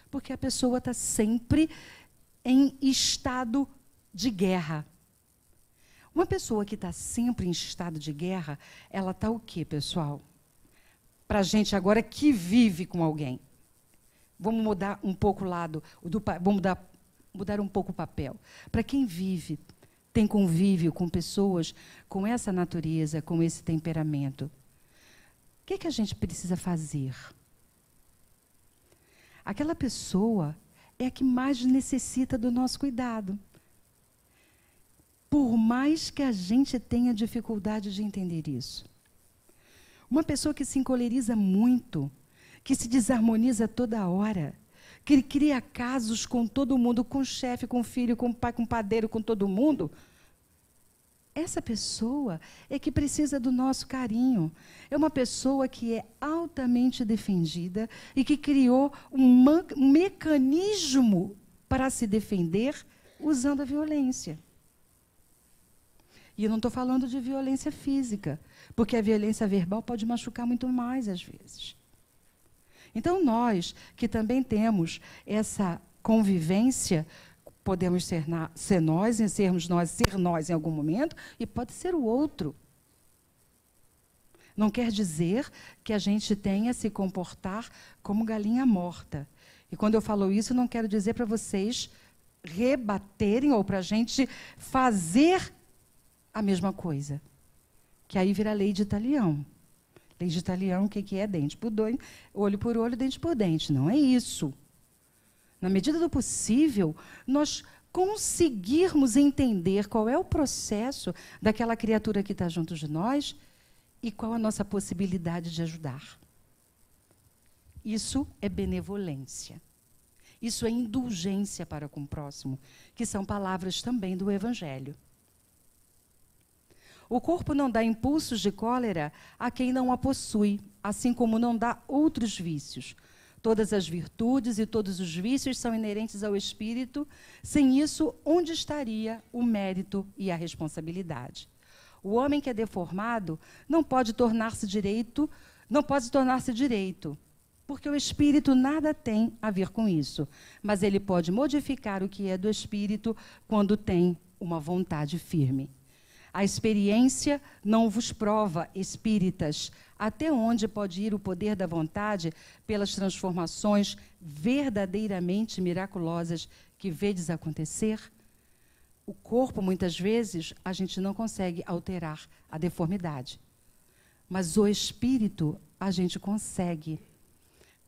Porque a pessoa está sempre em estado de guerra. Uma pessoa que está sempre em estado de guerra, ela está o quê, pessoal? Para a gente agora que vive com alguém. Vamos mudar um pouco o lado, vamos mudar um pouco o papel. Para quem vive, tem convívio com pessoas com essa natureza, com esse temperamento, o que a gente precisa fazer? Aquela pessoa é a que mais necessita do nosso cuidado. Por mais que a gente tenha dificuldade de entender isso. Uma pessoa que se encoleriza muito, que se desarmoniza toda hora, que cria casos com todo mundo, com o chefe, com o filho, com o pai, com o padeiro, com todo mundo, essa pessoa é que precisa do nosso carinho. É uma pessoa que é altamente defendida e que criou um mecanismo para se defender usando a violência. E eu não estou falando de violência física, porque a violência verbal pode machucar muito mais às vezes. Então, nós que também temos essa convivência, podemos ser nós, ser nós em algum momento, e pode ser o outro. Não quer dizer que a gente tenha se comportar como galinha morta. E quando eu falo isso, não quero dizer para vocês rebaterem ou para a gente fazer a mesma coisa. Que aí vira lei de Italião. Lei de Italião, o que é? Dente por dente, olho por olho, dente por dente. Não é isso. Na medida do possível, nós conseguirmos entender qual é o processo daquela criatura que está junto de nós e qual a nossa possibilidade de ajudar. Isso é benevolência. Isso é indulgência para com o próximo, que são palavras também do Evangelho. O corpo não dá impulsos de cólera a quem não a possui, assim como não dá outros vícios. Todas as virtudes e todos os vícios são inerentes ao espírito. Sem isso, onde estaria o mérito e a responsabilidade? O homem que é deformado não pode tornar-se direito, porque o espírito nada tem a ver com isso. Mas ele pode modificar o que é do espírito quando tem uma vontade firme. A experiência não vos prova, espíritas, até onde pode ir o poder da vontade pelas transformações verdadeiramente miraculosas que vedes acontecer? O corpo, muitas vezes, a gente não consegue alterar a deformidade. Mas o espírito, a gente consegue,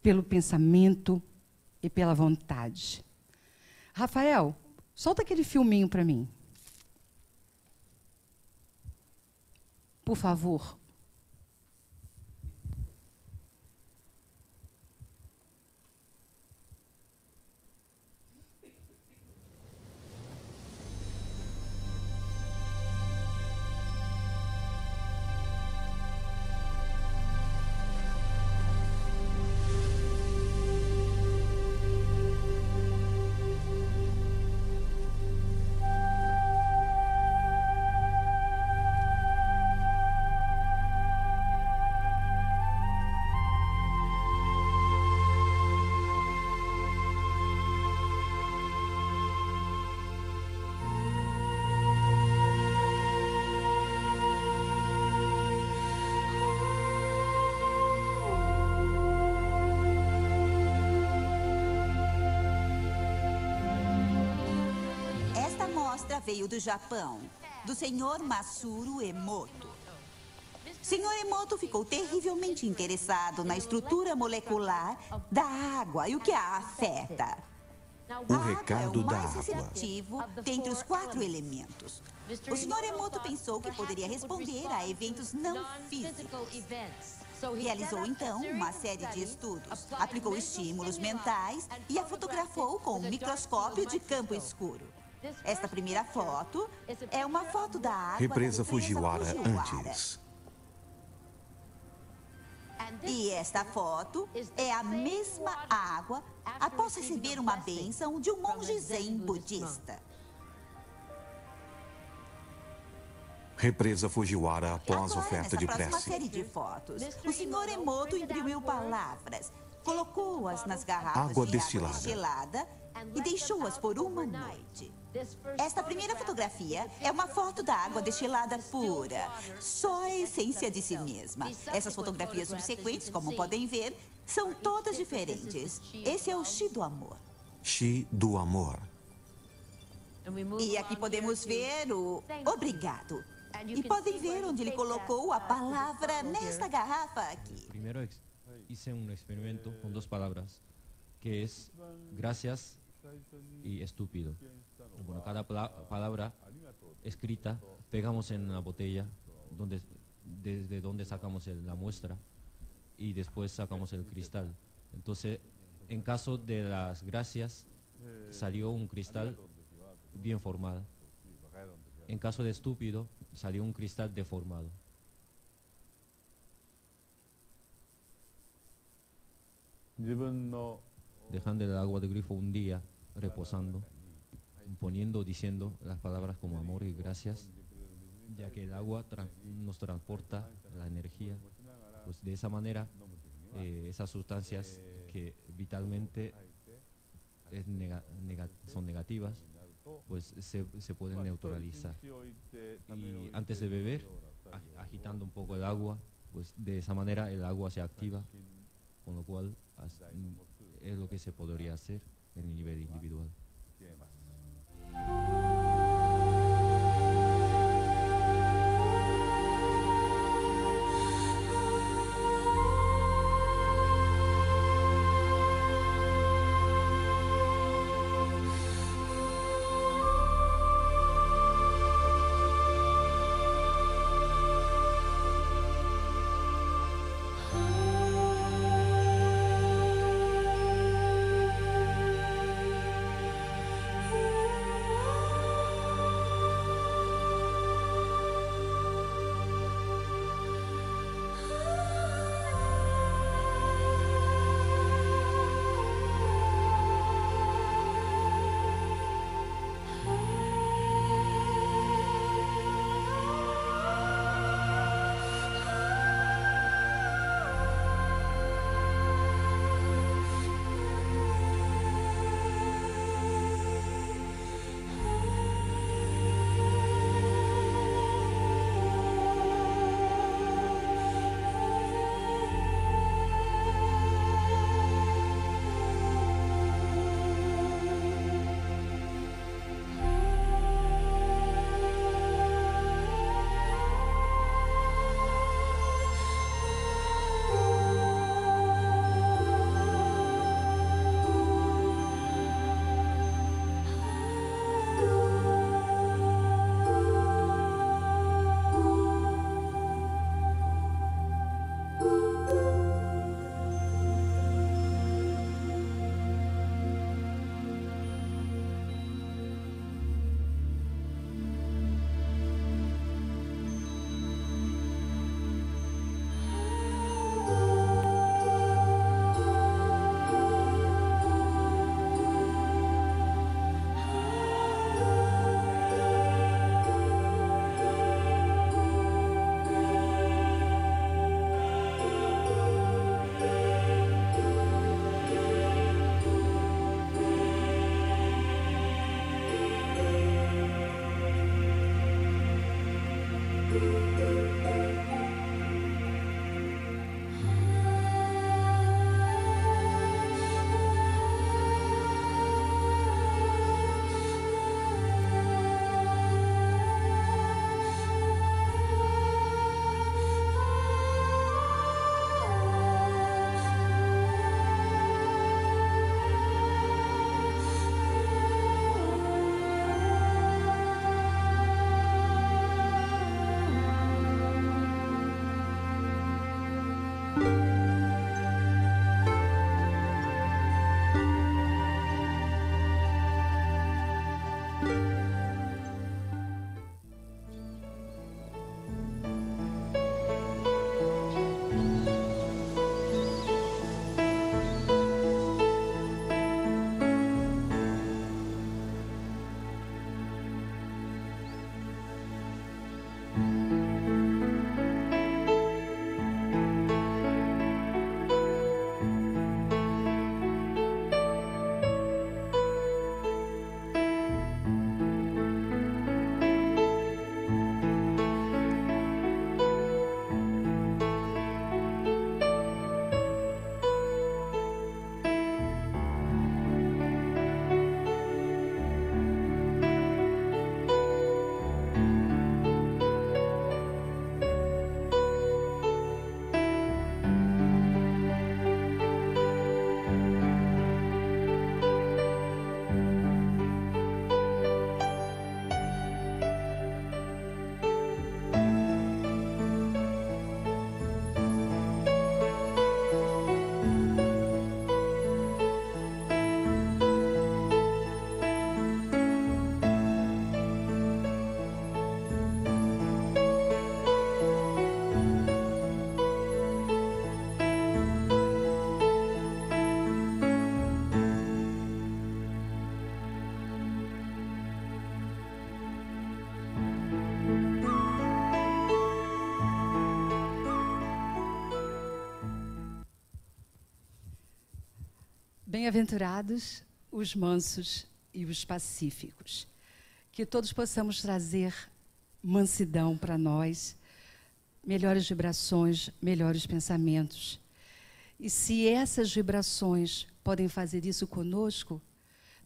pelo pensamento e pela vontade. Rafael, solta aquele filminho para mim. Por favor. Veio do Japão, do senhor Masaru Emoto. Senhor Emoto ficou terrivelmente interessado na estrutura molecular da água e o que a afeta. O recado da mais água. receptivo dentre os 4 elementos. O senhor Emoto pensou que poderia responder a eventos não físicos. Realizou, então, uma série de estudos, aplicou estímulos mentais e a fotografou com um microscópio de campo escuro. Esta primeira foto é uma foto da água Represa da Fujiwara antes. E esta foto é a mesma água após receber uma bênção de um monge zen budista. Represa Fujiwara após Agora, oferta de nessa próxima prece. série de fotos, o senhor Emoto imprimiu palavras, colocou-as nas garrafas Água de destilada. água destilada e deixou-as por uma noite. Esta primeira fotografia é uma foto da água destilada pura, só a essência de si mesma. Essas fotografias subsequentes, como podem ver, são todas diferentes. Esse é o Shi do amor. Shi do amor. E aqui podemos ver o obrigado. E podem ver onde ele colocou a palavra nesta garrafa aqui. Primero hice un experimento con 2 palabras, que es gracias y estúpido. Bueno, cada palabra escrita pegamos en la botella desde donde sacamos la muestra y después sacamos el cristal. Entonces, en caso de las gracias, salió un cristal bien formado. En caso de estúpido, salió un cristal deformado. Dejando el agua de grifo un día, reposando, poniendo, diciendo las palabras como amor y gracias, ya que el agua nos transporta la energía, pues de esa manera esas sustancias que vitalmente son negativas, pues se pueden neutralizar. Y antes de beber, agitando un poco el agua, pues de esa manera el agua se activa, con lo cual es lo que se podría hacer en el nivel individual. Bem-aventurados os mansos e os pacíficos. Que todos possamos trazer mansidão para nós, melhores vibrações, melhores pensamentos. E se essas vibrações podem fazer isso conosco,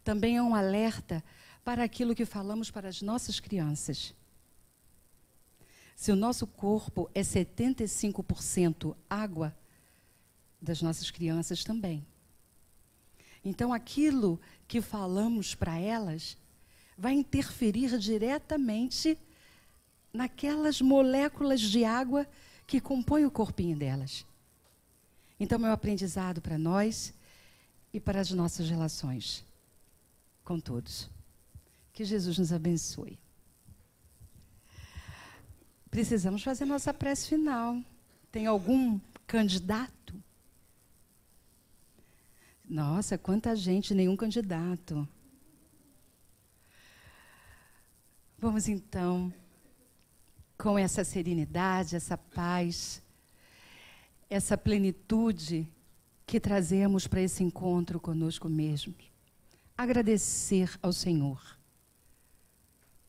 também é um alerta para aquilo que falamos para as nossas crianças. Se o nosso corpo é 75% água, das nossas crianças também. Então, aquilo que falamos para elas vai interferir diretamente naquelas moléculas de água que compõem o corpinho delas. Então, meu aprendizado para nós e para as nossas relações com todos. Que Jesus nos abençoe. Precisamos fazer nossa prece final. Tem algum candidato? Nossa, quanta gente, nenhum candidato. Vamos então, com essa serenidade, essa paz, essa plenitude que trazemos para esse encontro conosco mesmos, agradecer ao Senhor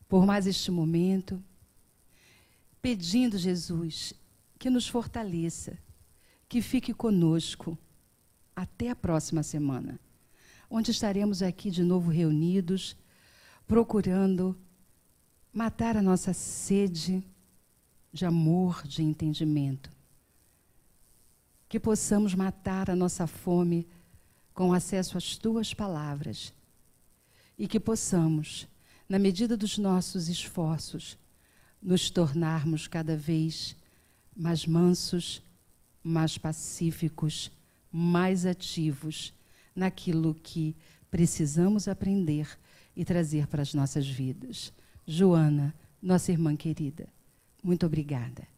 por mais este momento, pedindo, Jesus, que nos fortaleça, que fique conosco até a próxima semana, onde estaremos aqui de novo reunidos, procurando matar a nossa sede de amor, de entendimento. Que possamos matar a nossa fome com acesso às tuas palavras e que possamos, na medida dos nossos esforços, nos tornarmos cada vez mais mansos, mais pacíficos, mais ativos naquilo que precisamos aprender e trazer para as nossas vidas. Joana, nossa irmã querida, muito obrigada.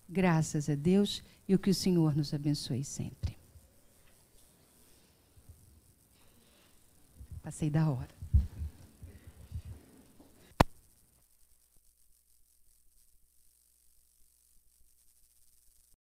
Graças a Deus e o que o Senhor nos abençoe sempre. Passei da hora.